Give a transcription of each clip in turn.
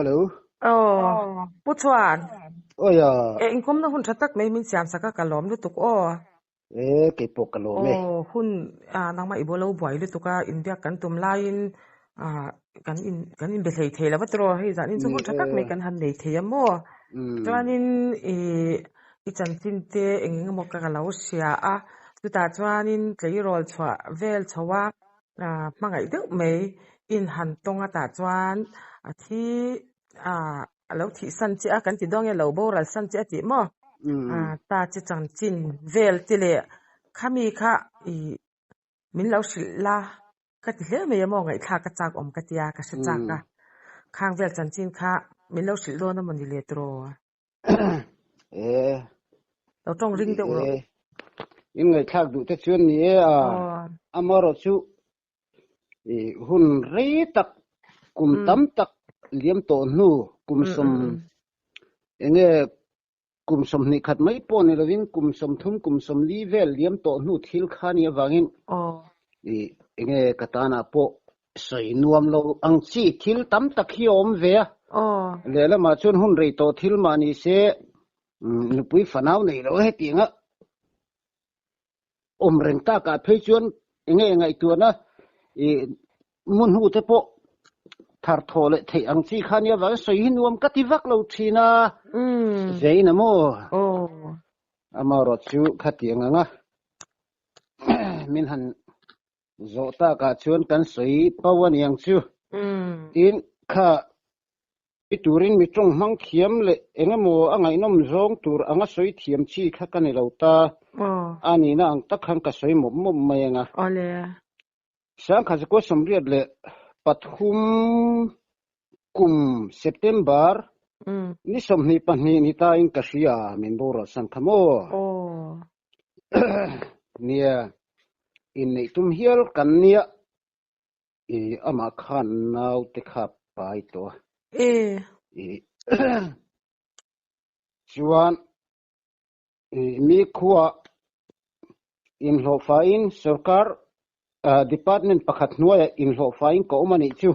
hello. Pu chuan. Oya. Inkom na hun thatak mai min siam saka kalom lu tuk Ke po kalome. Hun nang ma ibolo boy lu tuka India kan tum lain kan in belei thei la batro hei zan in chu hun thatak mai kan han nei thei mo. Chuanin I chan tin te engeng mo ka lo sia a tu ta chuanin tlei rol chwa vel chawa mangai deuh mai in han tonga ta chuan a thi alo thi san chi a kan ti dong e lo bo ral san chi a ti mo ta chi chang chin vel ti le khami kha min lo sil la ka ti hle me mo ngai tha ka chak om ka tia ka sa chak ka khang vel chan chin kha min lo sil do na mon le tro lo tong ring de ro in ngai thak du te chuan ni amaro chu hun re tak kum tam tak liam to nu kum som enge kum som ni khat mai po ni lovin kum som thum kum som li vel liam to nu thil khani awangin enge katana po soi nuam lo ang chi thil tam tak hi om ve le la ma chun hun rei to thil mani se nupui fanau nei lo he tinga reng ta ka phei chuan enge ngai tu na mun hu te po thar thole thei ang chi khania wa soi nuam ka ti vak lo thina zeina mo amaro chu khatianga nga min han zota ka chuan kan soi pawan yang chu tin kha iturin mi chung mang khiam le engamo angai nom zong tur anga soi thiam chi kha kan lo ta ani na ang tak khan ka soi mom mai nga ole sang kha ko somriat le pathum kum september ni somni pani ni ta in ka sia min bora san thamo nia in nei tum hial kan nia ama khan nau te kha pai to chuan mi khuwa in lo fain sarkar department pakhat nuaya in lo fain ko mani chu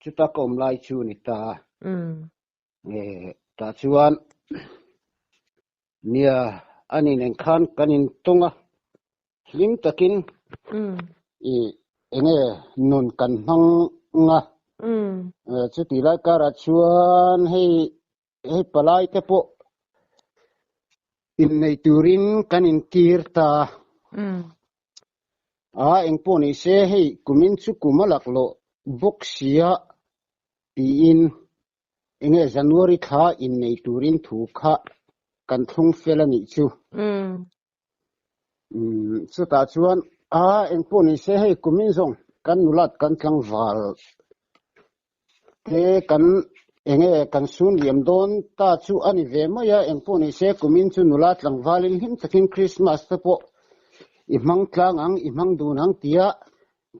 chuta kom lai chu ni ta ta chuan nia ani nen khan kanin tunga hlim takin enge nun kan hang nga chuti lai kara chuan hei palai te po in nei turin kanin kirta engpo ni se hei kumin chu kumalak lo boxia in enge January kha in nei turin thu kha kan thung felani chu chu ta chuan engpo ni se hei kumin zong kan nulat kan tlang wal te kan enge kan sun liam don ta chu ani ve maya engpo ni se kumin chu nulat tlang walin him takin Christmas te po imang tlang ang imang dunang tia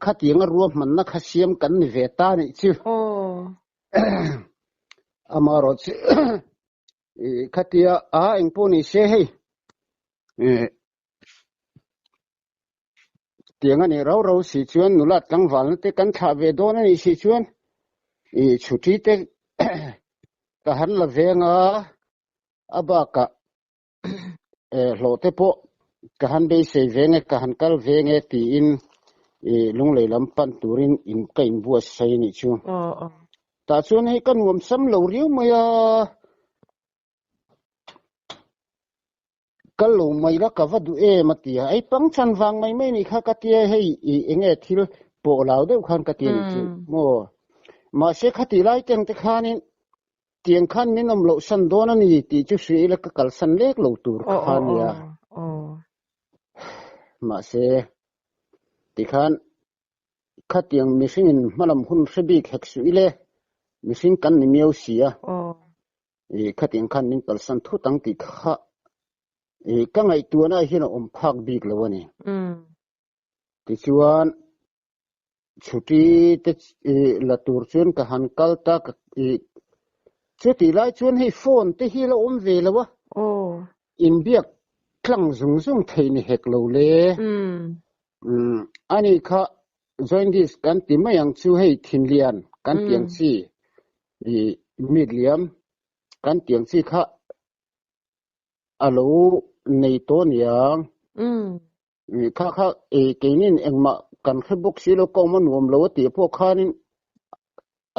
khatianga ruam man na khasiam kan ni ve ta ni chu amaro chi khatia engpo ni se hei tianga ni rau si chuan nulat tlang wal te kan tha ve don ani si chuan chuti te ka han la venga abaka lo te po ka han be se venge ka han kal venge ti in lung leilam pan turin in kain bua sai ni chu ta chuan hei kan wam sam lo riu maya kal lo mai la ka vadu matia ai pang chan wang mai mai ni kha ka tia hei enge thil po lau de khan ka tia ni chu mo ma se khati lai teng te khanin tiang khan ni nom lo san don ani ti chu sri la ka kal san lek lo tur khan ya ma se ti khan khatiang missing in malam hun sebi khek su ile missing kan ni miau sia khatiang khan nin kal san thu tang ti kha ka ngai tu na hi na phak bik lo ni ti chuan chuti te la tur chuan ka han kal ta ka chuti lai chuan hei phone te hi lo ve lo wa in biak tlang zung thei ni hek lo le ani kha join this kan ti mai ang chu hei thin lian kan tiang chi i medium kan tiang chi kha alo nei to niang kha kha e kenin engma kan khebok silo ko man wom lo ti po khanin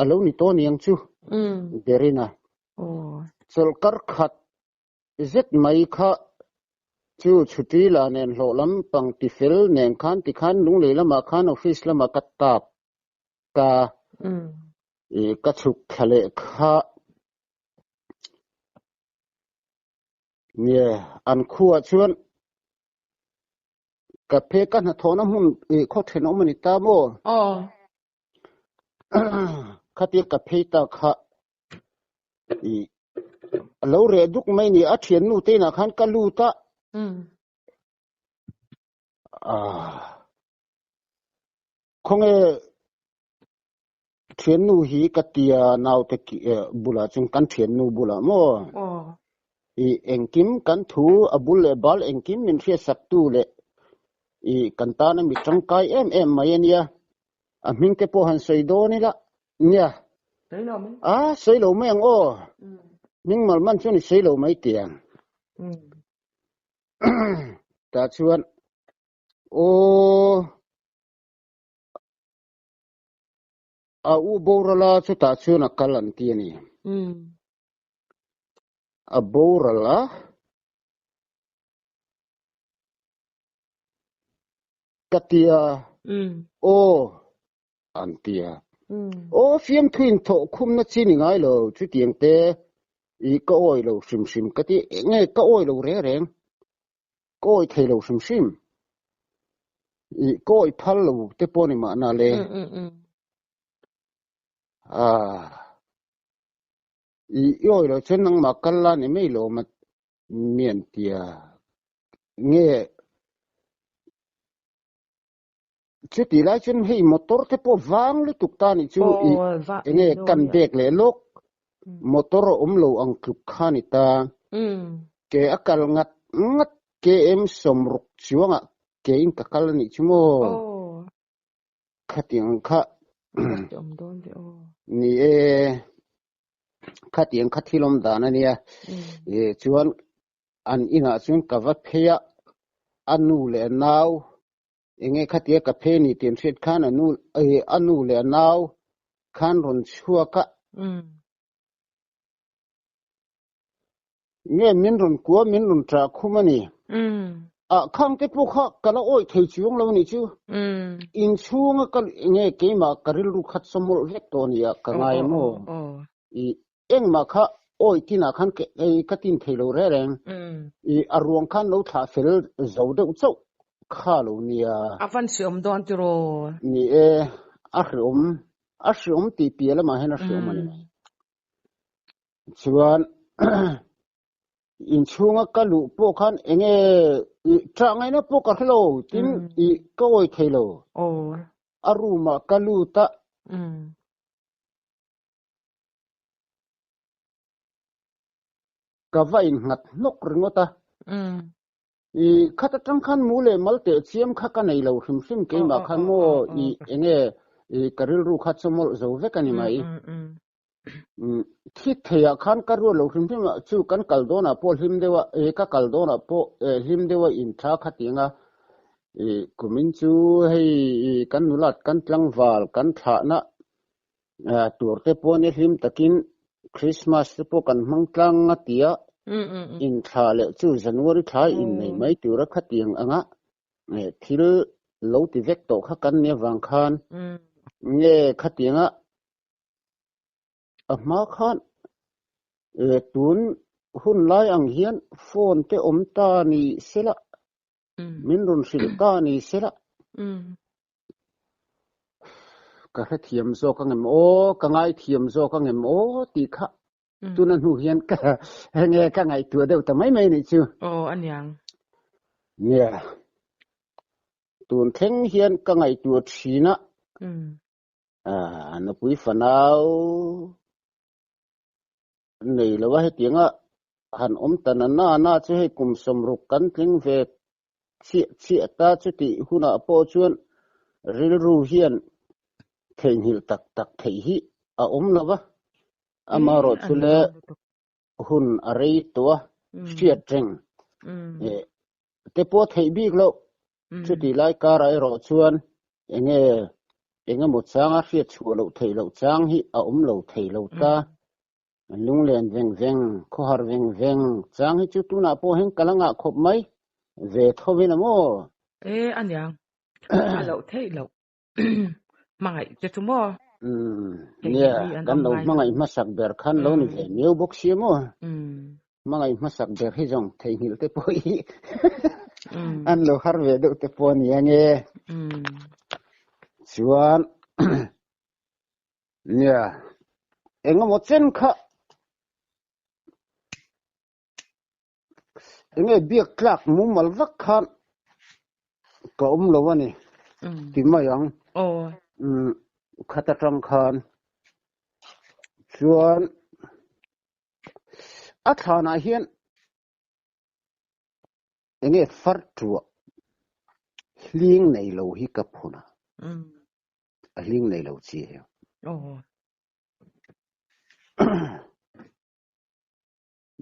alo ni to niang chu derina chol kar khat zet mai kha chu chuti la nen lo lam pang ti fel nen khan ti khan lung le lama khan office lama kat tap ka e ka chuk khale kha ne an khuwa chuan ka phe kan thona mun e kho theno mani ta mo khati ka phe ta kha i lo re duk mai ni a thian nu te na khan ka lu ta khonge thian nu hi ka tia naw te ki bula chung kan thian nu bula mo i engkim kan thu abul le bal engkim min thia sak tu le i kan ta na mi tangkai em mai ania a ming te po han sei do ni la nia sei lo meng o ming mal man chu ni sei lo mai tiang ta chuan a u borala chu ta chuan a kalan ti ni a borala katia antia fiam twin tho khum na chi ni ngai lo chu tiang te i ka oi lo sim ka ti nge ka oi lo re reng ka oi thei lo sim i ka oi phal lo te poni ma na le i oi lo chen nang ma kal la ni mei lo ma mien tia nge chu ti lai chen hei motor te po wang le tuk ta ni chu i nge kan dek le lok motor lo ang kup khani ta ke akal ngat ke em somruk chuanga ke in kakal ni chumo khatiang kha ni khatiang khathilom dana nia chuan an ina chun kawa pheya anu le naw enge khatia ka phe ni tem set khan anu le naw khan ron chua ka nge min run ko min run tra khumani khang te pu kha kala oi thei chiung lo ni chu in chung ka nge ke ma karil ru khat somol vek to ni ka ngai mo i eng ma kha oi tina khan ke ka tin thei lo re reng i arwang khan lo tha fel zo de chau kha lo ni avan siom don ti ro ni a hriom ti pi la ma hen a hriom ani chuan in chunga kalu po khan enge trangai na po ka hlo tin I ko oi thelo aruma kalu ta ka vain ngat nok ringota I khata tang khan mule malte chiam kha ka nei lo hrim ke ma khan mo I enge karil ru khat somol zo ve kani mai thi theya khan karu lo hrim chu kan kaldona po him dewa ka kaldona po him dewa in tha khatinga kumin chu hei kan nulat kan tlangwal kan tha na turte po ne him takin Christmas po kan mangtlang atia in tha le chu January tha in nei mai tura khatiang anga thil lo ti vek to kha kan ne wang khan nge khatianga ma khan tun hun lai ang hian phone te om ta ni sela min run sil ta ni sela ka kha thiam zo ka ngem ka ngai thiam zo ka ngem ti kha tunan hu hian ka nge ka ngai tu deuh ta mai ni chu anyang nia tun theng hian ka ngai tu thina na pui fanau nei lawa he tinga han tanana na chu he kum somruk kan tling ve chi ta chu ti huna po chuan rilru hian thein hil tak tak thei hi a lawa amaro chule hun arei to fiat teng te po thei bik lo chuti lai karai ro chuan enge một changa fiat chu lo thei lo chang hi a lo thei lo ta lung len veng kho har veng chang hi chu tu na po hen kalanga khop mai ve thowin amo anyang alo thei lo mai che tu mo nia kan lo mangai masak ber khan lo ni ve new box hi mo mangai masak ber hi jong thei hil te poi an lo har ve do te po ni ange chuan nia enga mo chen kha enge biak tlak mu mal vak khan ka lo wani timayang khata tang khan chuan a thana hian enge far tua hling nei lo hi ka phuna a hling nei lo chi he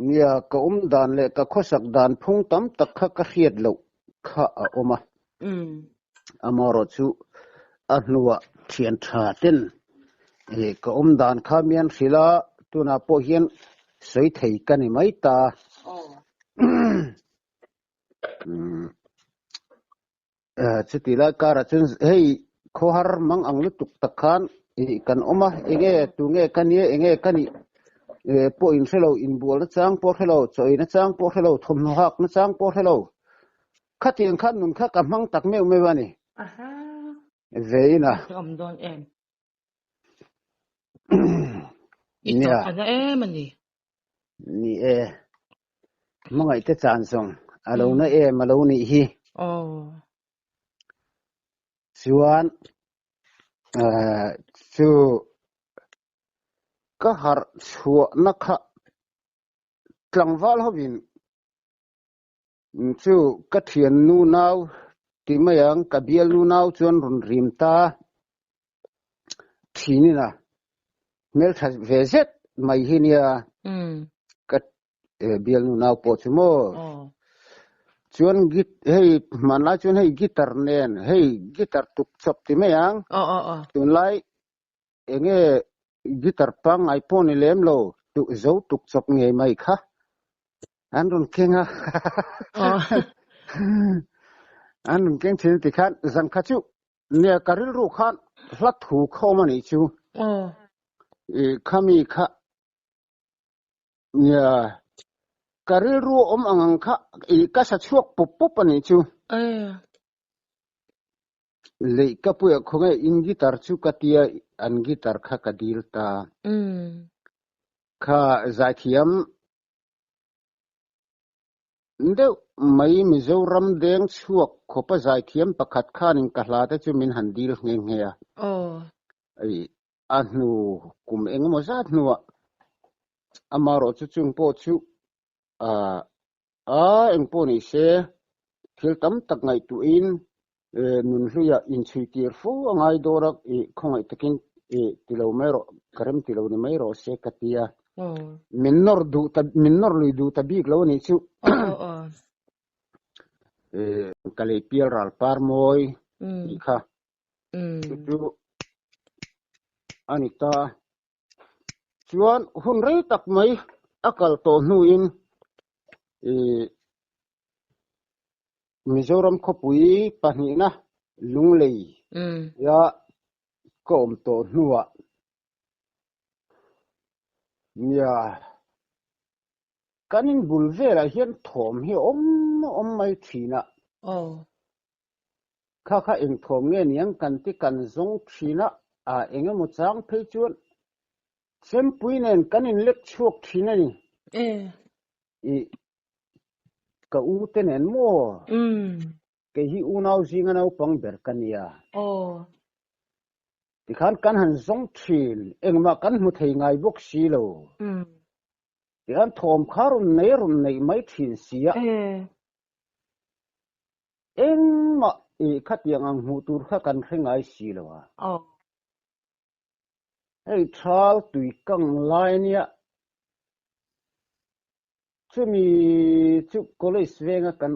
nia ka dan le ka khosak dan phung tam tak kha ka hiat lo kha a oma amaro chu a hnuwa thian tha ten ka dan kha mian khila tuna po hian soi thei kani mai ta chuti la kara chun hei khohar mang ang lutuk takhan kan oma enge tu nge kanie enge kani po in hello in bol na chang po hello choi na chang po hello thom no hak na chang po hello khatin khan nun kha kam hang tak meu mewani veina don em nia ana em ani ni mangai te chan song alo na alo ni hi chuan chu ka har chhuwa na kha tlangwal hobin chu ka thian nu nau ti mayang ka bial nu nau chuan run rim ta thini na mel tha vezet mai hinia ka bial nu nau po chumo chuan git hei manla chuan hei guitar nen hei guitar tuk chop ti mayang tun lai enge guitar pang iphone lem lo tu zo tuk chop nge mai kha an run kenga an run keng thin ti khan zan kha chu nia karil ru khan hlat thu khomani chu khami kha nia karil ru angang kha ka sa chuak pop ani chu le ka pu khonge in guitar chu katia an guitar kha kadil ta kha zathiam nde mai mizoram deng chuak khopa zathiam pakhat khanin ka hlata chu min handil nge nge ya ai anu kum engmo zat nuwa amaro chu chung po chu engpo ni se thil tam tak ngai tu in nun hluya in chui tir fu angai dorak khongai takin tilomero karem tiloni mero se katia minnor lui du tabik lo ni chu kale pial ral par moi kha chu anita chuan hun rei tak mai akal to hnu in mizoram khopui panina lunglei ya kom to hnuwa nia kanin bulvela hian thom hi om mai thina kha eng thom nge niang kan ti kan zong thina enge mo chang phei chuan sem puinen kanin lek chuak thina ni ka u tenen mo ke hi u nau zinga nau pang ber kania ti khan kan han zong thin engma kan mu thei ngai bok si lo ti khan thom kharun nei mai thin sia engma khát yang ang hmu tur kha kan hrengai si lawa hei thal tui kang lai nia chumi chu college venga kan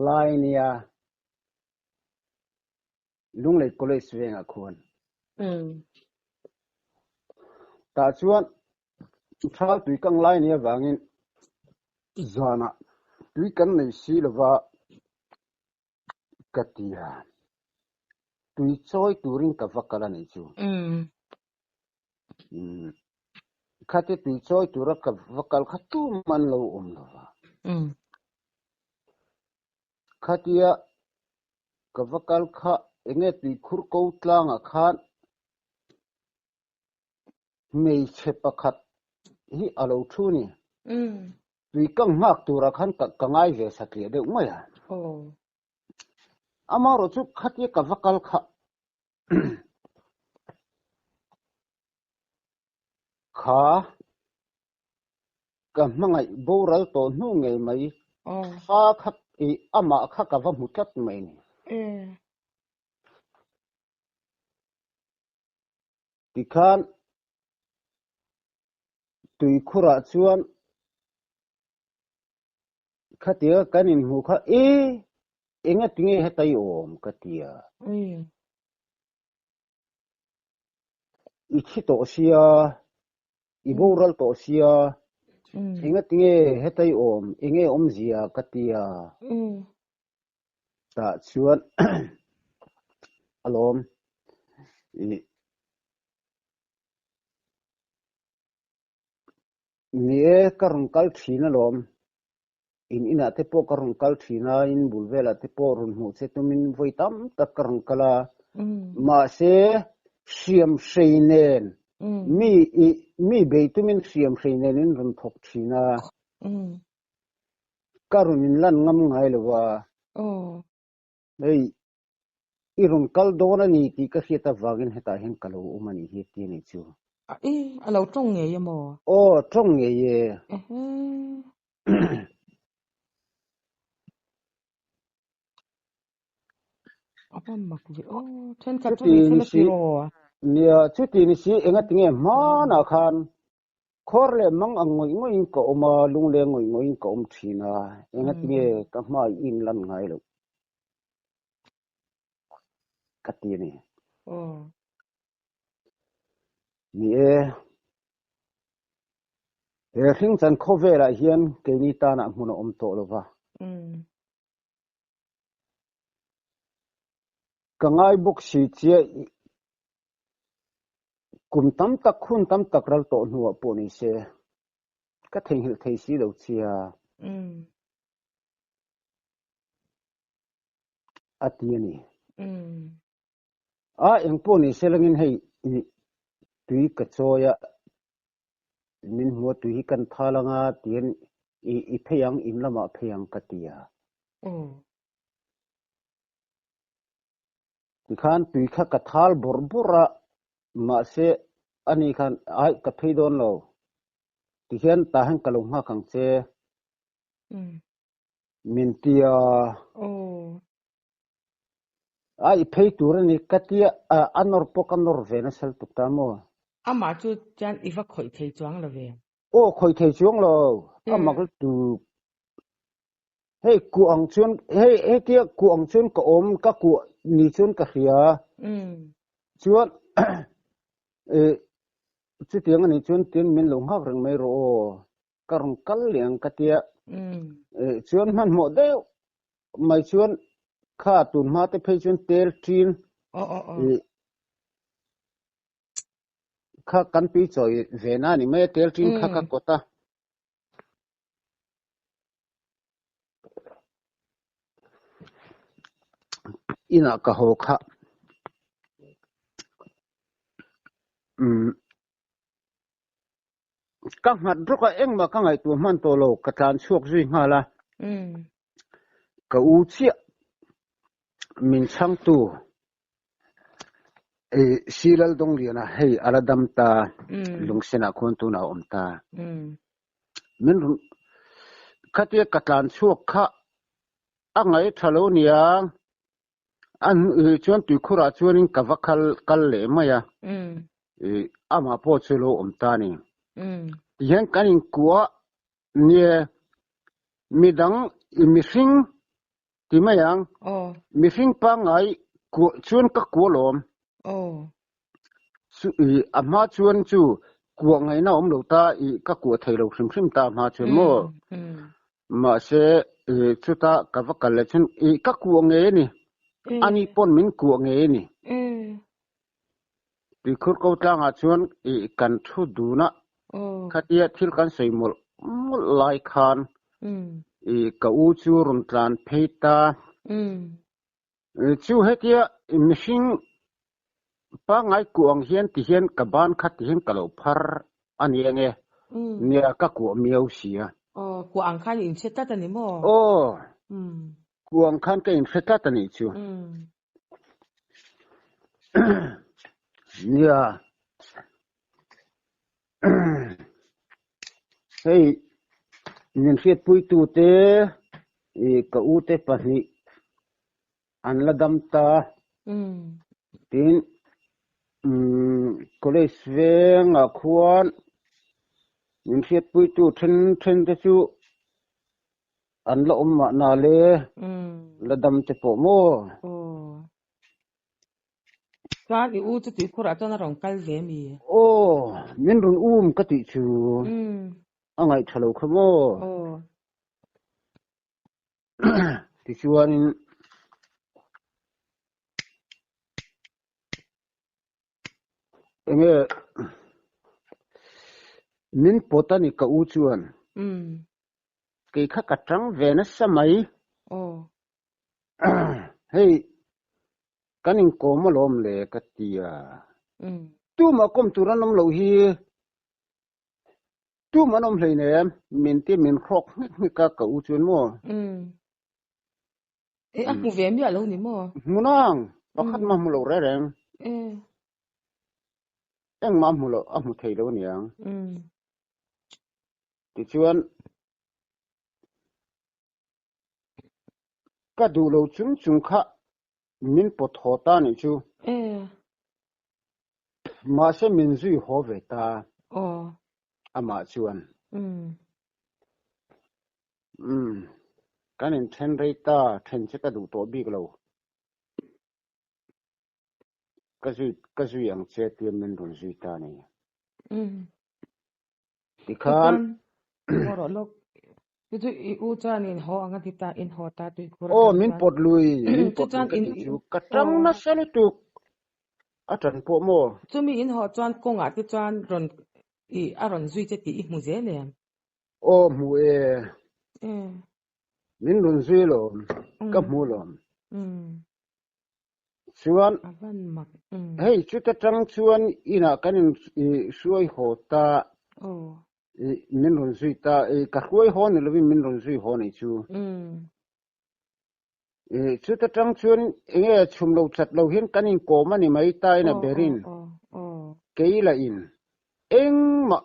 lai nia lunglei college venga khon ta chuan thal tui kang lai nia wangin zana tui kan nei si lawa katia tui choi turin ka vakala nei chu khate tui choi tura ka vakal khatu man lo lawa khatia ka vakal kha enge tui khur ko tlanga khan mei chepa khat hi alo thu ni tui kang mak tura khan ka ngai ve sakle de umaya amaro chu khatia ka vakal kha kha ka mangai boral to nu ngei mai kha khat e ama kha ka va mutat mai ni tikhan tui khura chuan khatia kanin hu kha enga tinge hetai om katia ichi to sia iboral to sia enga tinge hetai om enge om zia katia ta chuan alom nie karung kal thina lom ina te po karung kal thina in bulvela te po run mu se tumin voitam ta karung kala ma se siam sheinen mi beitumin siam sheinen in run thok thina karunin lan ngam ngai lawa ei irun kal dona ni ti ka hiata wagin heta hen kalo umani hi ti ni chu alo trong nge ye mo trong nge ye apa mak vi then ka tu ni se ro nia chuti ni si enga tinge ma na khan khorle mang angoi ngoi ko oma lungle ngoi ko thina enga tinge ka ma in lan ngai lo katini ni hring chan khovela hian keini ta na hmun om to lova kangai buk si che kum tam tak khun tam tak ral to nuwa po ni se ka theng hil thei si lo chia atiani eng po ni se langin hei tui ka choya min mo tui kan thalanga tien i pheyang in lama pheyang katia tikhan tui kha ka thal borbora ma se ani khan ai ka theidon lo tihian ta hang kalung ha kang che min tia ai phei turani katia anor pokanor vena sal tuktamo ama chu chan ifa khoi thei chuang la ve khoi thei chuang lo amak tu hei ku ang chun hei tia ku ang chun ka om ka ku ni chun ka hria chuan chu tiang ani chun tin min lo hak reng mai ro karong kal liang katia chuan man mo de mai chuan kha tun ma te phei chun tel trin kha kan pi choi vena ni me tel trin kha kota ina ka ho kha ka ngat ruka engma ka ngai tu man to lo ka tlan chuak zui ngala ka u chia min chang tu silal dong liana hei aladam ta lungsena khon tu na om ta min khatia ka tlan chuak kha angai thalo niang an chuan tui khura chuanin kavakhal kal le maya ama po chulo omtani hian kanin kuwa nie midang mihring timayang mihring pa ngai chuan ka kualom ama chuan chu kuwa ngai na om lo ta ka kuwa thei lo hrim ta ma chuan mo ma se chuta kavakal le chun ka kuwa nge ni ani pon min kuwa nge ni ti khur ko tanga chuan kan thu du na khatia thil kan seimol mul lai khan ka u chu rum tlan pheita chu hetia mihring pa ngai kuang hian ti hian ka ban khat ti hian kalo phar ani nge nia ka ku miau sia kuang khan in seta tani mo kuang khan ka in seta tani chu nia hey nin fiat pui tu te ka u te pahni an la dam ta tin college ve nga khuan nin fiat pui tu then te chu an la om ma na le la dam te po mo ka ki u chu ti khura chana rong kal ve mi min run ka ti chu angai thalo khamo ti chuanin enge min potani ka u chuan ke kha ka tang ve na samai hey kanin ko malom le ka tia tu ma kom turanom lo hi tu manom hlei ne min ti min khok mi ka u chuan mo a mu ve mi alo ni mo munang pakhat ma mu lo re reng eng ma mu lo a mu thei lo niang ti chuan ka du lo chung kha min po tho ta ni chu ma se min zui ho ve ta ama chuan kanin then rei ta then che ka du to bik lo ka zui ang che tiam min run zui ta ni ti khan moro lok tu u chan in ho anga ti ta in ho ta tu khura min pot lui min pot ka ti chu ka tang na sel tu atan po mo chu mi in ho chan konga ti chan ron aron zui che ti mu je ne mu min run zui lo ka mu lo chuan hey chu ta tang chuan ina kanin suai ho ta min run zui ta ka huai ho ni lo min run zui ho nei chu chu ta tang chuan enge chum lo chat lo hian kanin ko mani mai ta ina berin keila in eng ma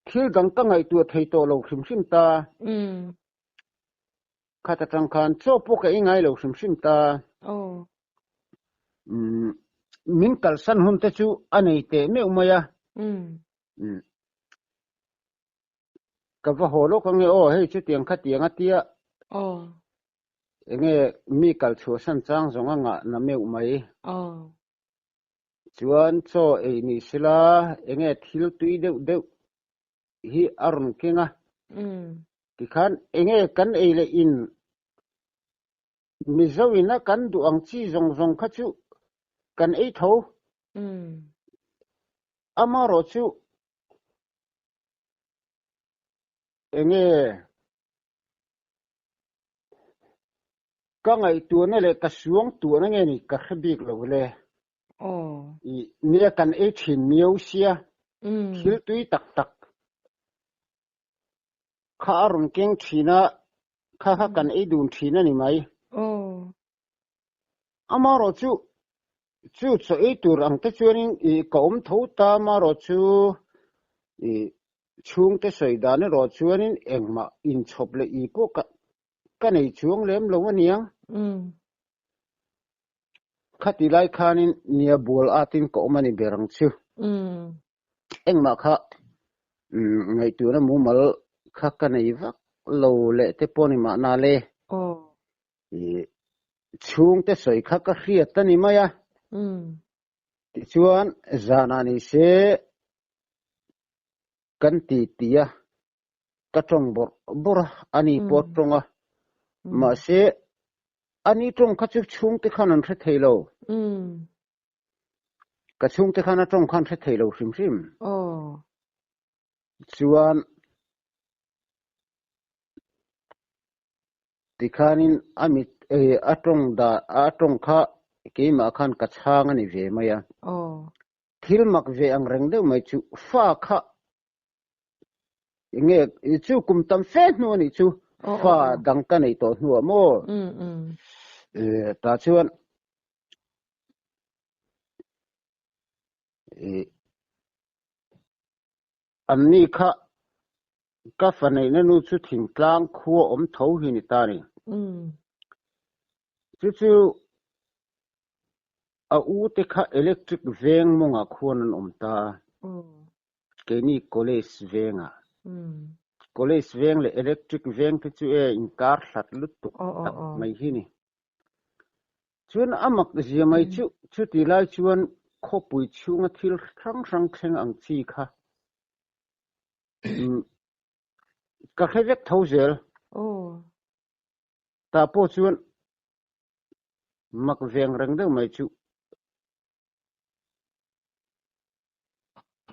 thil dang ka ngai tu thei to lo hrim ta khata tang khan cho po ka ingai lo hrim ta min kal san hun te chu anei te me umaya ka va holo ka nge hei chu tiang kha tiang atia enge mi kal chu san chang zonga nga na me umai chuan cho ni sila enge thil tui deuh hi arun kinga ti khan enge kan le in mi zawina kan du ang chi zong kha chu kan ei tho amaro chu enge ka ngai tu na le ka suang tu na nge ni ka khabik lo le nia kan ei thin miau sia thil tui tak kha arun keng thina kha kan ei dun thina ni mai amaro chu cho ei tur ang te chuanin ka om tho ta maro chu chung te soi da ne ro chuanin engma in chop le I po ka nei chuang lem lo aniang khati lai khanin nia bol atin ko mani berang chu engma kha ngai tu na mu mal kha ka nei vak lo le te poni ma na le chung te soi kha ka hriat tani maya ti chuan zana ni se kan ti tia ka tong bor ani pot tonga ma se ani tong kha chu chung te khanan thre theilo ka chung te khana tong khan thre theilo hrim hrim chuan tikhanin amit atong kha keima khan ka chang ani ve maya thilmak ve ang reng deuh mai chu fa kha nge chu kum tam fe nu ani chu fa dang ka nei to hnu mo ta chuan anni kha ka fanei na nu chu thing tlang khuwa om tho hi ni ta ni chu a u te kha electric veng monga khuan an om ta ke ni college venga college veng le electric veng te chu in kar hlat lut tu mai hi ni chuan amak zia mai chu ti lai chuan khopui chunga thil sang thleng ang chi kha ka khevek thozel ta po chuan mak veng reng deuh mai chu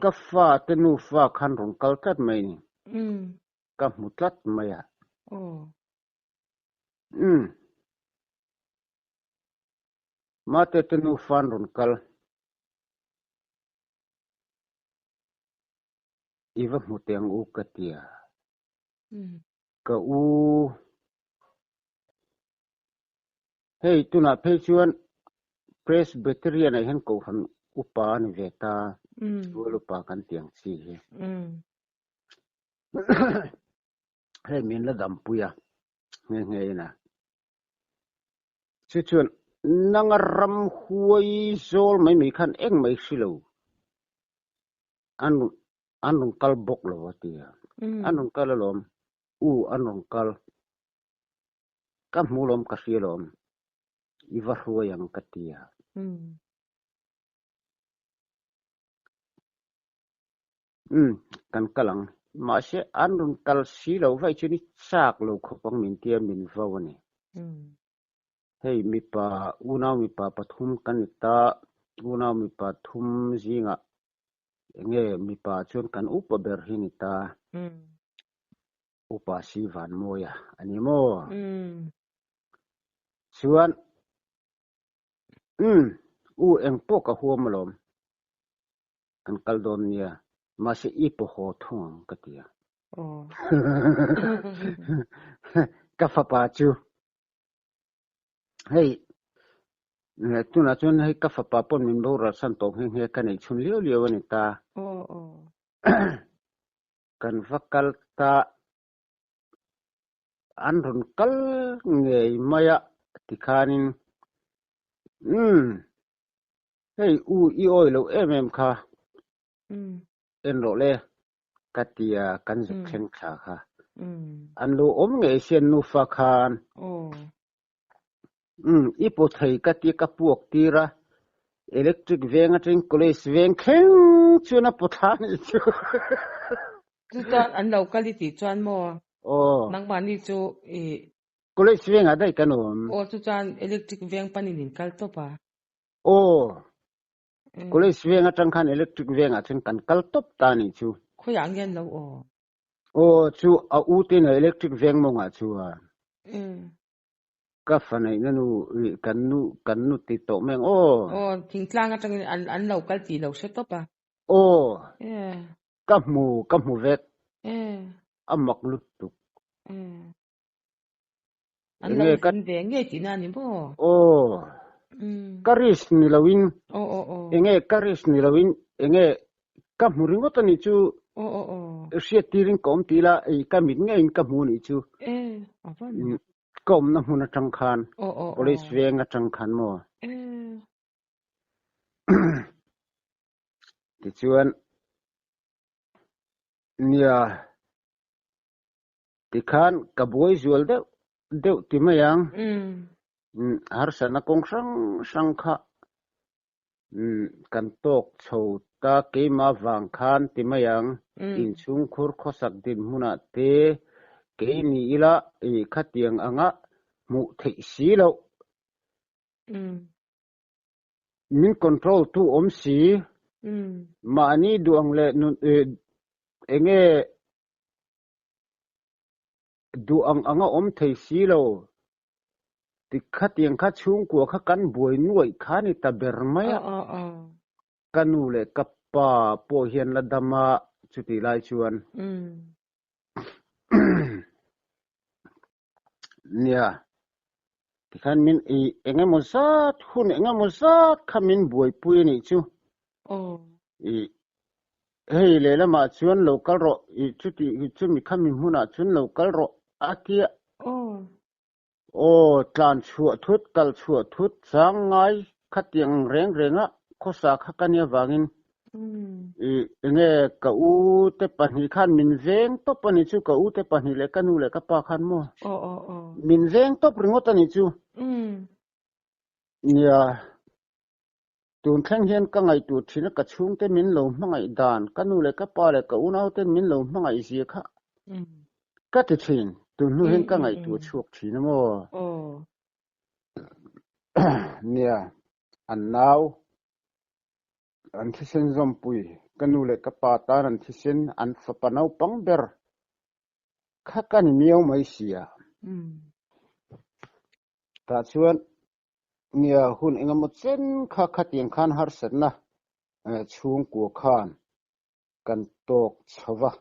ka fa te nu fa khan rong kal tat mai ni ka mutlat maya ma te nu fan rong kal iwa muteng u katia ka u hey tuna phe chuan presbyterian ai hen ko han upa ni veta lupa kan tiang chi he hey min la dam puya nge na chuan nangaram huai zol mai mi khan eng mai silo anung kal bok lo watia anung kal lom anung kal kam mulom ka silom iwa huai ang katia kan kalang ma se anung kal silo vai chuni sak lo khopang min tia min vawani hey mi pa unau mi pa pathum kanita unau mi pa thum zinga nge mi pa chun kan upa ber hinita upa sivan moya ani mo chuan eng po ka huamlom kan kaldon nia ma se ipo ho thong katia ka fa pa chu hey tuna chun hay ka fa pa pon min bo ra san to he ka nei chun liu ani ta kan vakal ta an run kal ngei maya tikhanin hey i oi lo em kha en lo le katia kan zuk theng kha kha an lo om ngei sian nu fa khan ipo thei kati ka puak tira electric venga tring college veng kheng chuna pothan chu chuan an lo quality chuan mo nang mani chu college venga dai kanom chuan electric veng panin in kal to pa college venga tang khan electric venga chen kan kal top ta ni chu khoyang yan lo chu a u tin electric veng monga chu ka fanai nanu kan nu ti to meng thing tlang atang an lo kal ti lo se to pa ka mu vet amak lut tu an lo kan ve nge ti na ni bo karis ni lawin enge karis ni lawin enge ka muringo tani chu sia tiring kom tila ka mit nge in ka mu ni chu kom na huna tang khan police venga tang khan mo ti chuan nia ti khan ka boi zual deuh ti mayang har sana kong sang kha kan tok chho ta ke ma wang khan ti mayang in chung khur khosak din huna te ke ni ila khatiang anga mu thei si lo min control tu om si mani duang le enge duang anga om thei si lo ti khatiang kha chung ko kha kan boi nuai kha ni ta ber maya kanu le kappa po hian la dama chuti lai chuan nia ti khan min enge mo zat hun enge mo zat khamin boi pui ni chu hei le lama chuan local ro chuti chu mi khamin huna chun local ro akia tlan chhuah thut kal chhuah thut changai khatiang renga khosa khakania wangin enge ka u te pahni khan min veng to pani chu ka u te pahni le kanu le ka pa khan mo min veng to ringot ani chu nia tun thleng hian ka ngai tu thina ka chung te min lo hmangai dan kanu le ka pa le ka u nau te min lo hmangai zia kha ka ti thin tun nu hian ka ngai tu chuak thina mo nia an nau an thisen zom pui kanu le ka pa tan an thisen an fapanau pangber kha kan miau mai sia ta chuan nia hun engemaw chen kha khatiang khan har satna chung ku khan kan tok chawa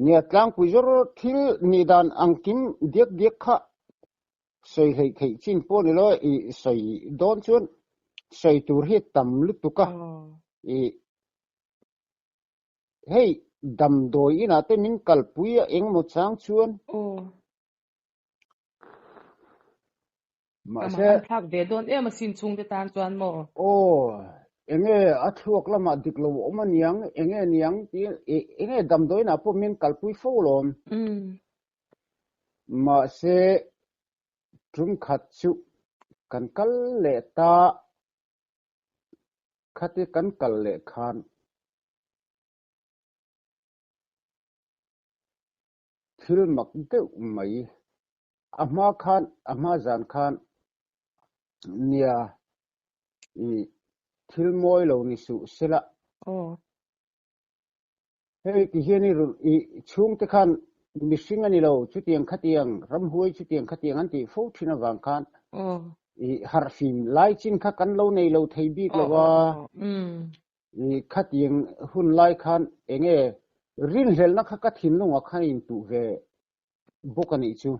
nia tlang pui zor thil ni dan angkim diak kha soi hei chin po ni lo soi don chuan soi tur hi tam lutuka hei dam doi ina te min kalpui eng mo chang chuan ma se thak ve don em sin chung te tan chuan mo enge athuak lama diklo omaniang enge niang ti enge dam doi na po min kalpui folom ma se trum khat chu kan kal le ta khati kan kal le khan thil mak deuh mai ama khan ama zan khan nia thil moi lo ni su sela hei ti hiani ru chung te khan mishing ani lo chutiang khatiang ram huai chutiang khatiang an ti fo thina wang khan har fim lai chin kha kan lo nei lo thei bik lawa khatiang hun lai khan enge rin hel na kha ka thin longa khan in tu ve bokani chu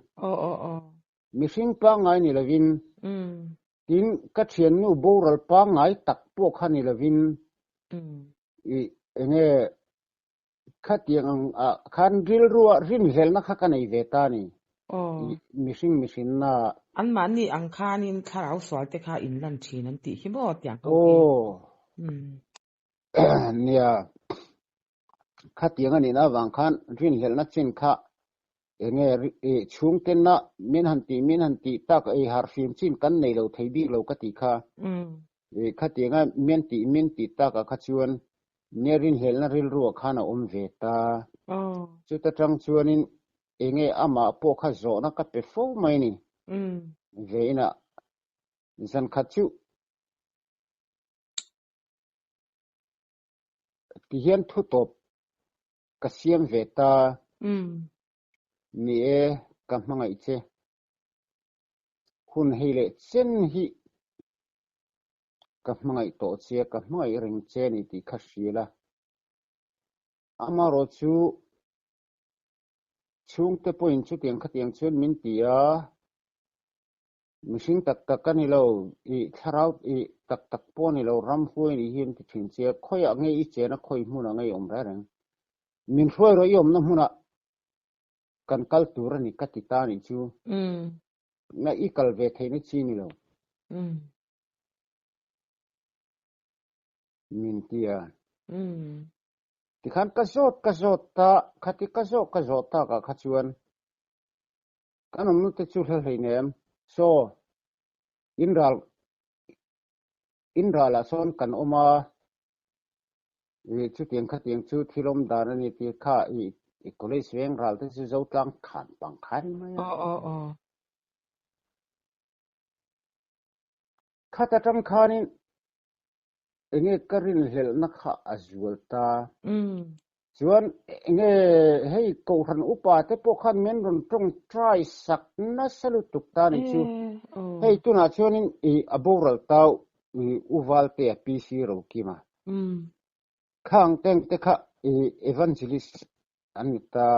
mishing pa ngai ni lovin tin ka thian nu boral pa ngai tak po khan ni lovin enge khatiang khan ril ruwa rin hel na kha ka nei ve ta ni mishing na an man ni ang khanin kharau swal te kha in lan thin an ti hi mo tiang ko nia khatiang ani na wang khan rin hel na chin kha enge chung ten na min han ti tak har fim chin kan nei lo thei bi lo ka ti kha khatianga min ti tak kha chuan nerin hel na ril ruwa khana ve ta chu ta tang chuanin enge ama po kha zo na ka pe fo mai ni veina zan kha chu ti hian thu top ka siam ve ta ni ka hmangai che hun hei le chen hi ka hmangai to che ka hmangai ring che ni ti kha hriala ama ro chu chung te point chu tiang khatiang chuan min tia mishing tak ani lo tharau tak po ni lo ram huai ni hin ti thin che khoya nge i che na khoi hmuna ngai om ra rang min hoi ro yom na huna kan culture ni katita ni chu na I kal ve the ni chi ni lo min tia ti khan ka zot ta khati ka zot ta ka khachuan kanom nu te chu hel hei nem so inral a son kan oma chu tiang kha tiang chu thilom dan ani ti kha I college weng ral te chu zo tlang khan pang khan mai khata tang khanin enge karin hel na kha azul ta chuan enge hei ko ran upa te po khan men ron tong try sak na salu tuk ta ni chu hei tuna chuanin aboral tau uval te PC ro kima khang teng te kha evangelist anita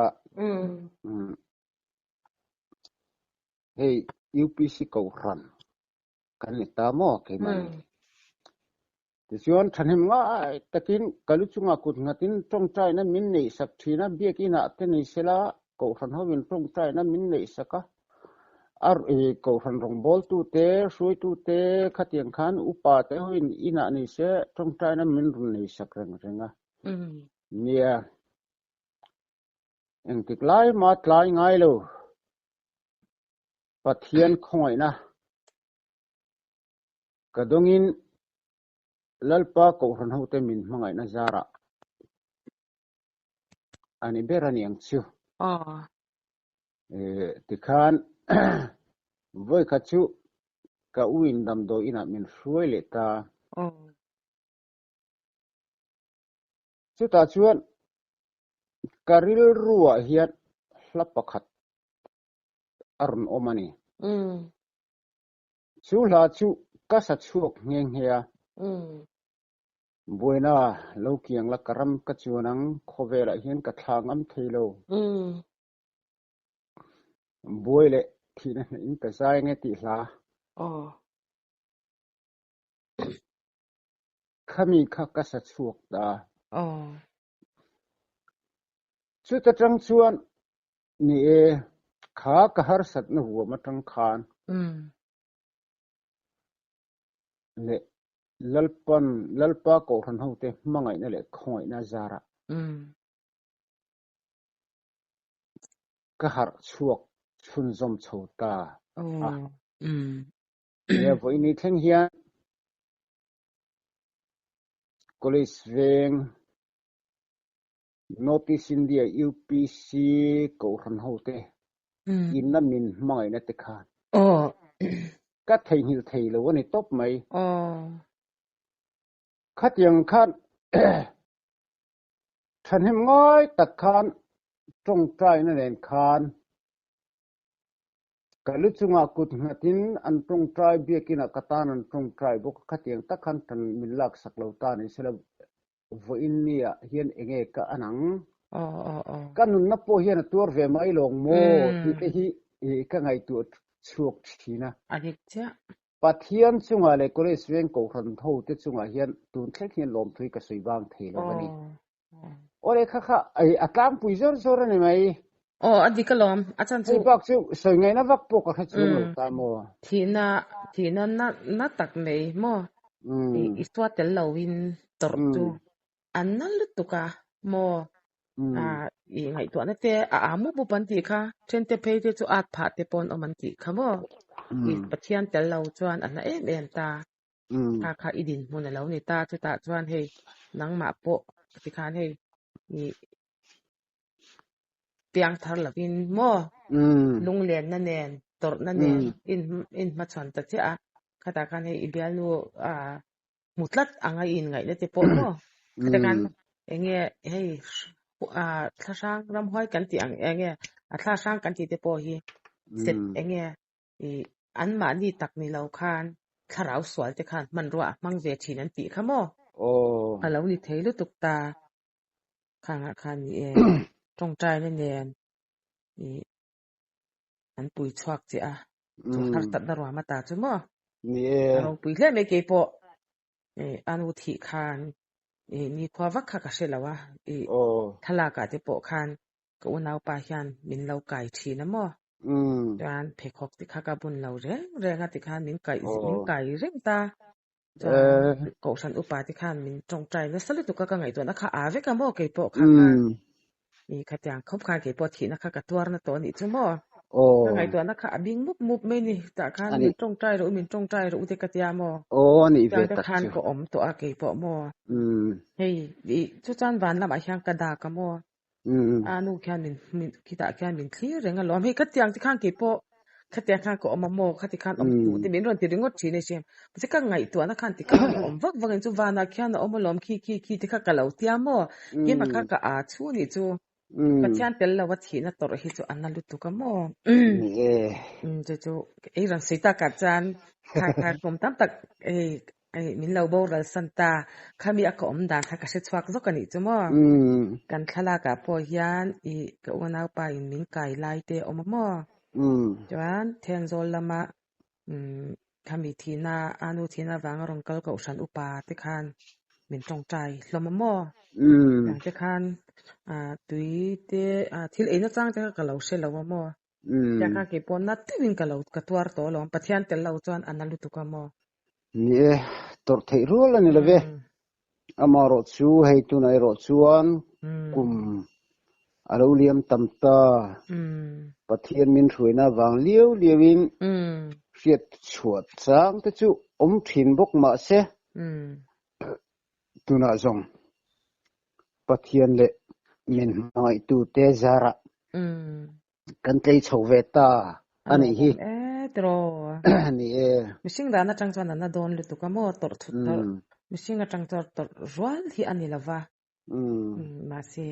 hei UPC ko ran kan ni ta mo ke man ti chuan thanim nga takin kaluchunga kut ngatin tong trai na min nei sak thina biak ina te nei sela ko ran howin tong trai na min nei saka ar ko ran rong bol tu te sui tu te khatiang khan upa te hoin ina nei se tong trai na min run nei sak renga nia eng tiklai ma tlai ngai lo pathian khoi na kadongin lalpa ko ran ho te min mangai na zara ani berani ang chu tikhan voi khachu ka uin dam do ina min hruai le ta chu ta chuan karil ruwa hiat hlapakhat arun omani chu la chu ka sa chuak ngeng hea boina lo kiang la karam ka chuanang khovela hian ka thlang am theilo boile thina in ka sai nge ti hla khami kha ka sa chuak da chu ta tang chuan ni kha ka har sat na huwa ma tang khan le lalpa ko ran ho te mangai na le khoi na zara ka har chuak chun zom chota ya voi ni theng hian college veng notice india UPC ko ran ho te in na min mangai na te khan ka thei hil thei lo ni top mai khatiang khan thanim ngai tak khan tong trai na len khan kaluchunga kut ngatin an tong trai biakina katan an tong trai bok khatiang takhan tan milak saklo ta ni sela voin nia hian enge ka anang kanun na po hian tur ve mai long mo ti te hi ka ngai tu chuak thina adikcha pathian chunga le college veng ko ran tho te chunga hian tun thlek hian lom thui ka sui bang thelo ani ore kha ai atlang pui zor zor ani mai adikalom achan chu bak chu soi ngai na vak po ka chu lo ta mo thina na tak nei mo iswa tel lawin tor tu annal tuka mo ngai tu na te amu bu pan ti kha thente pe te chu at pha te pon oman ti kha mo pathian tel law chuan an em ta kha idin mo na law ni ta chu ta chuan hei nang ma po ti khan hei ni piang thar lavin mo lung len na nen tor na nen in ma chan ta cha khata khan hei ibial nu mutlat anga in ngai le te po mo khata kan enge hei thlasang ram hoi kan ti ang enge thlasang kan ti te po hi set enge an ma ni tak ni lo khan tharau swal te khan man ro mang ve thin an ti khamo alo ni theilu tuk ta khanga khan ni tong trai na nen an pui chuak chi chu thar tat na ro ma ta chu mo ni ro pui hle me ke po anu thi khan ni kwa vak kha ka shelawa thala ka te po khan ko unau pa hian min lo kai thi na mo chuan phekok ti kha ka bun lo re nga ti khan min kai reng ta chuan ko san upa ti khan min tong trai na salu tu ka ngai to na kha ave ka mo ke po kha khan ni kha tyang khop kha ke po thi na kha ka tuar na to ni chu mo ngai to na kha abing mup me ni ta khan min tong trai ro te ka tia mo ni ve ta khan ko om to a ke po mo hei di chu chan van lam a hyang ka da ka mo anu khan min kita khan min thli renga lom hei ka tyang ti khan ke po ka tyang khan ko om mo kha ti khan om tu ti min ron ti ringot thi ne sem se ka ngai to na khan ti khan om vak vak chu vana khan om lom khi ti kha ka lo tia mo ye ma kha ka a chu ni chu pathian tel la wat hi na tor hi chu analu tu ka mo chu ei ran sita ka chan kha kom tam tak ei min lo bo ral santa khami a ko om dan kha ka se chhuak zo ka ni chu mo kan khala ka po hian I ka ona pa in min kai lai te om mo chuan theng zol lama khami thina anu thina wang rong kal ko san upa te khan min tong trai hlom mo yang te khan tui te thil eina chang te ka lo se lo mo ya ka ke pon na tin ka lo ka tuar to lo pathian tel lo chuan analu tu ka mo ni tor thei rol ani love amaro chu hei tu nai ro chuan kum alo liam tamta pathian min thruina wang liewin fiat chuat chang te chu om thin bok ma se tuna zong pathian le min ngai tu te zara kan tlei chove ta ani hi tro ni mishing dana chang chuan na don lu tu ka mo tor thut tor mishing a chang tor rwal hi ani lava ma se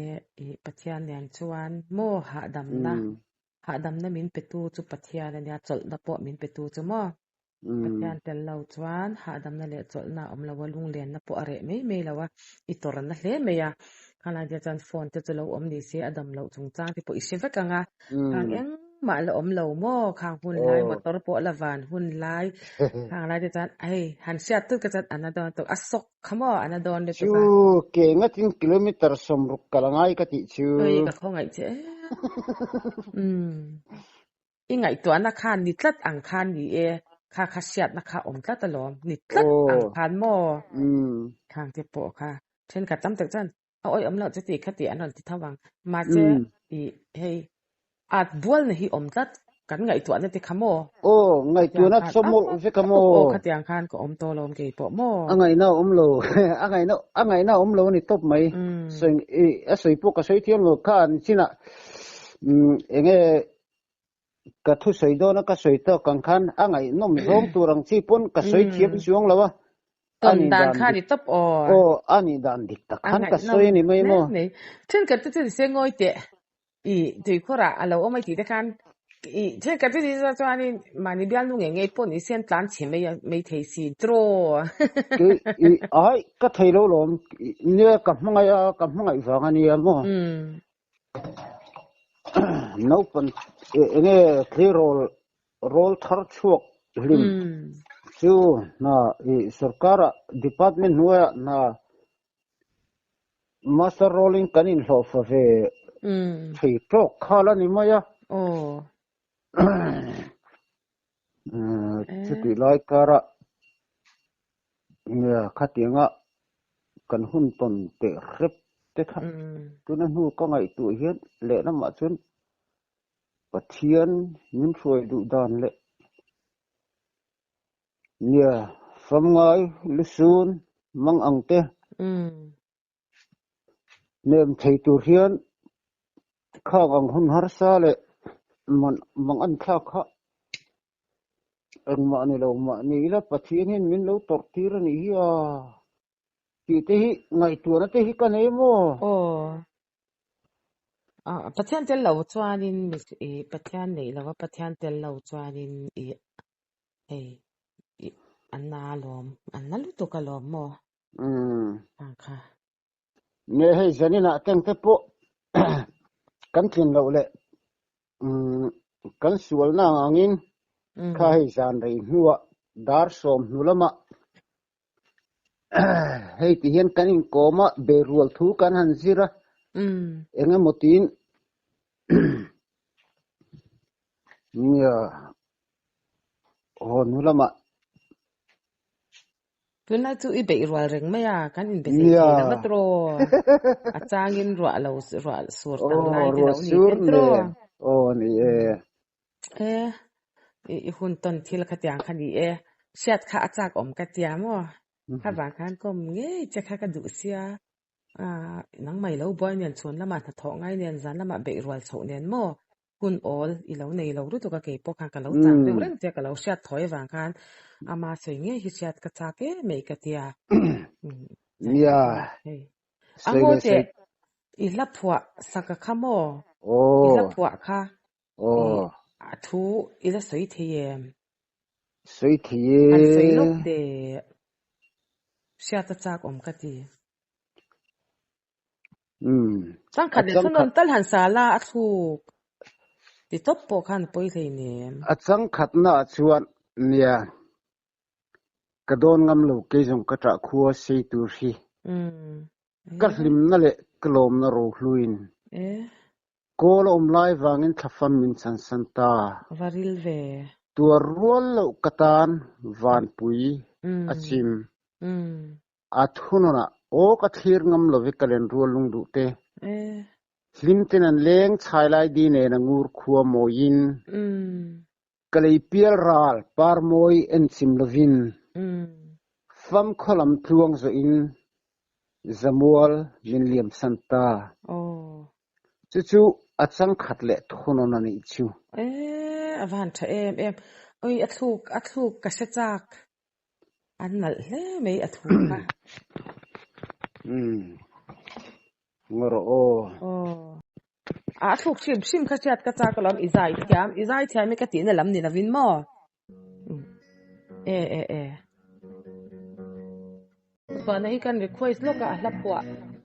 pathian lian chuan mo ha dam na min petu chu pathian ania chol na po min petu chu mo pathian tel lo chuan ha dam na le chol na om lawa lung len na po are me lawa I tor na hle me ya kana dia chan phone te chulo om ni se adam lo chung chang ti po I se veka nga khang eng ma lo om lo mo khang hun lai motor po la van hun lai khang lai dia chan ai han sia tu ka chan anadon to asok khamo anadon le tu chu ke ngatin kilometer somruk kalangai ka ti chu ei ka khongai che ingai to na khan ni tlat ang khan ni kha siat na kha om tlat alom ni tlat ang khan mo khang te po kha then ka tam tak chan oi om lo chati khati anon ti thawang ma che I hei at bol na hi om tlat kan ngai to na ti khamo ngai tu na somol ve kamo khati ang khan ko om to lom ke po mo angai na om lo angai na om lo ni top mai sing soi po ka soi thiam lo khan china enge ka thu soi do na ka soi to kan khan angai nom rong turang chi pon ka soi thiam chuang lawa ton dan khan ni top ani dan dik ta khan ka soi ni mai mo then ka tu se ngoi te tui khora alo o mai ti te khan then ka tu sa chuan mani bial nu nge pon ni sen tlan che me thei si tro ai ka thei lo lom ne ka hmangai wang ani mo no pan enge rol thar chuak lim chu na sarkara department nuwa na master rolling kanin lo fa ve thei to khala ni maya chuti lai kara ya khatinga kan hun ton te rep te kha tuna nu ka ngai tu hian le na ma chun pathian min roi du dan le nia famngai lusun mang angte nem thei tu hian khang ang hun har sa le mang an kha kha ang ma ni lo ma ni la pathian hin min lo tor tir ni ya ti te hi ngai tu na te hi ka nei mo pathian tel lo chuanin pathian nei lawa pathian tel lo chuanin anna lom anna lu to ka lom mo kha ne hei zanina teng te po kan thin lo le kan sual na angin kha hei zan rei hnuwa dar som hnulama hei ti hian kan in koma berual thu kan han zira enga motin nia honulama tuna chu I berual reng maya kan in be thei la matro achangin ro lo sur tal lai ti lo ni tentro ni I hun ton thil khatyang khani siat kha achak om katia mo kha ba khan kom nge che kha ka du sia nang mai lo boy nen chon lama tha tho ngai nen zan lama berual chho nen mo hun ol I lo nei lo ru to ka ke po khan ka lo chang te reng te ka lo siat thoi wang khan ama soi nge hi siat ka cha ke mei ka tia ya ango che I la phwa saka khamo I la phwa kha thu I la soi thiem an soi lok de siat cha om ka ti sang khat le sonon tal han sala athuk ti top po khan poi thei nem achang khat na chuan nia kadon ngam lo ke jong ka tra khuwa sei tur hi ka hlim na le klom na ro hluin kol om lai wangin thafam min san san ta varil ve tur rual lo katan van pui achim athunona o ka thir ngam lo ve kalen rual lung du te hlimten an leng chai lai di ne na ngur khuwa moin kalei pial ral par moi en sim lovin fam kholam thuang zo in zamual min liam santa chu achang khat le thonon ani chu avan tha em oi athuk ka se chak an nal hle mei athuk ka ngoro athuk sim kha chat ka chak lam izai thiam me ka ti na lam ni lovin mo Bana hi kan request loka hlapwa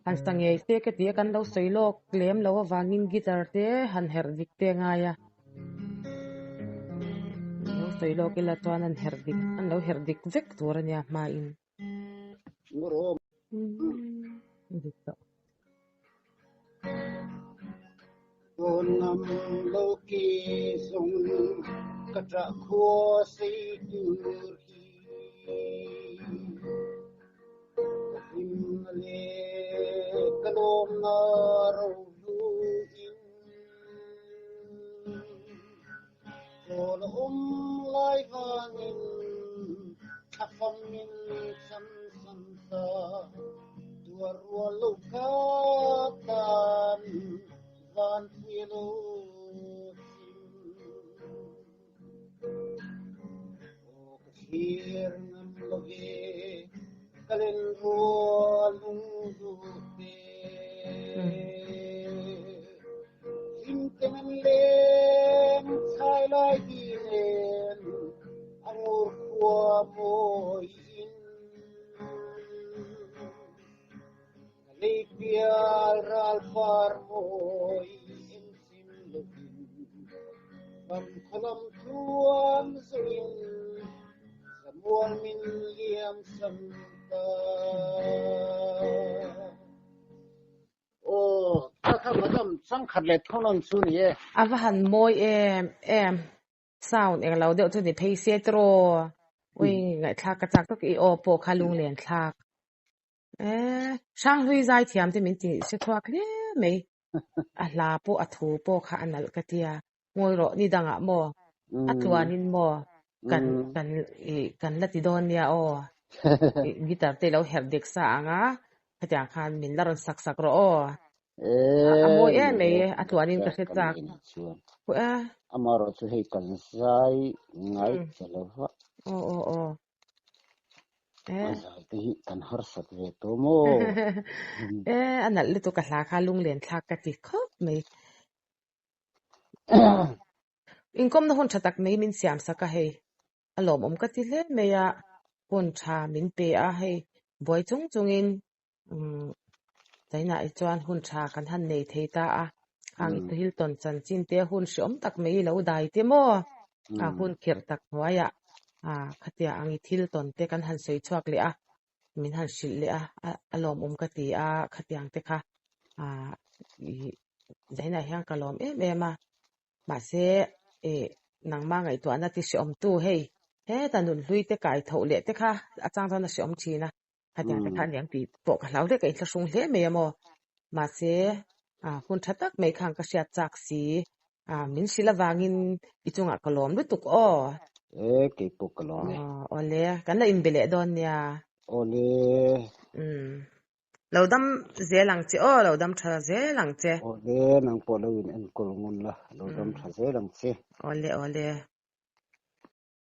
han sange te ka ti kan lo soilok claim lo wangin guitar te han herdik te nga ya lo soilok ila tuan an herdik an lo herdik vek turania ma in ngoro nam loki sung katra kho sei tur le kalom na ro in kol lai wangin thafam min san san ta tuar lo ka tan van pilo o khir nam loge kalen lung du te Inten len chai lai di len angur kwa moi in Lipial ral far moi in sim lovin Bam kolam tuam zuin Samual min liam samta ta madam sang khat le thonon chu ni avahan moi em sound eng lo de tu ni phei se tro oi ngai thak ka chak to ki o po khalung len thak sang hui zai thiam te min ti se thwa kle mei a hla po a thu po kha anal ka tia ngoi ro ni danga mo atluanin mo kan lati don ya o guitar te lo herdik sa anga khatyang khan min laron sak ro o moi mei atluanin ka se chak ku amaro chu hei kan sai ngai chalo wa azai te hi kan har sat ve to mo anal le to ka hla kha lung len thak ka ti khop mei inkom na hon thatak mei min siam saka hei alom ka ti hle meya hon tha min pe a hei boy chung in taina I chuan hun tha kan han nei theita ang I hil ton chan chin te hun shom tak mei lo dai te mo hun khir tak hwaya khatia ang I thil ton te kan han sei chuak le min han shil le a lom ka ti a khatiang te kha zaina hiang kalom ma se nang ma ngai to ana ti si tu hei he tanun hlui te kai tho le te kha achang thana si china khatiang te khan yang ti po ka lau le kai thla sung hle me amo ma se hun thatak mai khang ka sia chak si min sila wangin ichunga kalom lu tuk ke po kalom ole kan la in bele don ya ole lodam zelang che lodam tha zelang che ole nang po lo in en kol ngun la lodam tha zelang che ole